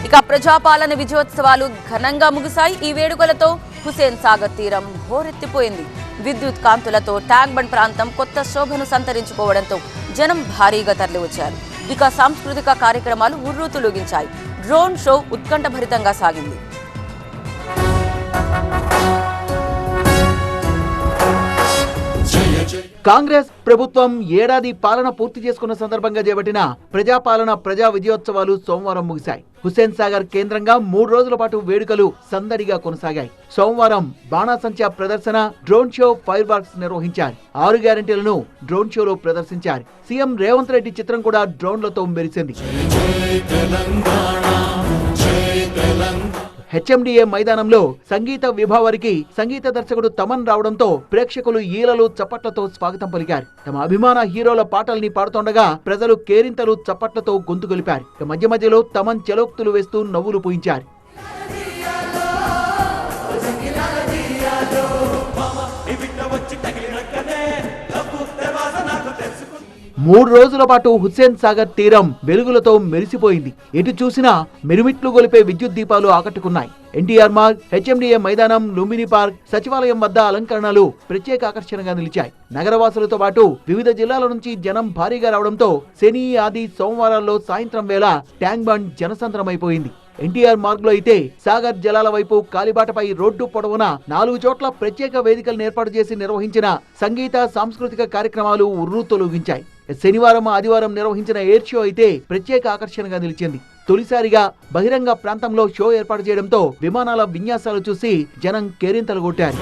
ఇక ప్రజాపాలన విజయోత్సవాలు ఘనంగా ముగిశాయి. ఈ వేడుకలతో హుస్సేన్ సాగర్ తీరం హోరెత్తిపోయింది. విద్యుత్ కాంతులతో ట్యాంక్ బండ్ ప్రాంతం కొత్త శోభను సంతరించుకోవడంతో జనం భారీగా తరలివచ్చారు. ఇక సాంస్కృతిక కార్యక్రమాలు ఉర్రూతులూగించాయి. డ్రోన్ షో ఉత్కంఠభరితంగా సాగింది. కాంగ్రెస్ ప్రభుత్వం ఏడాది పాలన పూర్తి చేసుకున్న సందర్భంగా చేపట్టిన ప్రజాపాలన ప్రజా విజయోత్సవాలు సోమవారం ముగిశాయి. హుస్సేన్ సాగర్ కేంద్రంగా 3 రోజుల పాటు వేడుకలు సందడిగా కొనసాగాయి. సోమవారం బాణాసంచా ప్రదర్శన, డ్రోన్ షో, ఫైర్ వర్క్స్ నిర్వహించారు. 6 గ్యారెంటీలను డ్రోన్ షోలో ప్రదర్శించారు. సీఎం రేవంత్ రెడ్డి చిత్రం కూడా డ్రోన్లతో మెరిసింది. హెచ్ఎండిఏ మైదానంలో సంగీత విభావరికి సంగీత దర్శకుడు తమన్ రావడంతో ప్రేక్షకులు ఈలలు చప్పట్లతో స్వాగతం పలికారు. తమ అభిమాన హీరోల పాటల్ని పాడుతుండగా ప్రజలు కేరింతలు చప్పట్లతో గొంతు గొలిపారు. మధ్య మధ్యలో తమన్ చెలోక్తులు వేస్తూ నవ్వులు పూయించారు. 3 రోజుల పాటు హుస్సేన్ సాగర్ తీరం వెలుగులతో మెరిసిపోయింది. ఎటు చూసినా మిరుమిట్లు గొలిపే విద్యుత్ దీపాలు ఆకట్టుకున్నాయి. ఎన్టీఆర్ మార్గ్, హెచ్ఎండిఏ మైదానం, లుంబిని పార్క్, సచివాలయం వద్ద అలంకరణలు ప్రత్యేక ఆకర్షణగా నిలిచాయి. నగరవాసులతో పాటు వివిధ జిల్లాల నుంచి జనం భారీగా రావడంతో శని, ఆది, సోమవారాల్లో సాయంత్రం వేళ ట్యాంక్ బండ్ జనసంద్రమైపోయింది. ఎన్టీఆర్ మార్గ్ లో అయితే సాగర్ జలాల వైపు కాలిబాటపై రోడ్డు పొడవున 4 చోట్ల ప్రత్యేక వేదికలను ఏర్పాటు చేసి నిర్వహించిన సంగీత, సాంస్కృతిక కార్యక్రమాలు ఉర్రూతొలగించాయి. శనివారం, ఆదివారం నిర్వహించిన ఎయిర్ షో అయితే ప్రత్యేక ఆకర్షణగా నిలిచింది. తొలిసారిగా బహిరంగ ప్రాంతంలో షో ఏర్పాటు చేయడంతో విమానాల విన్యాసాలు చూసి జనం కేరింతలు కొట్టారు.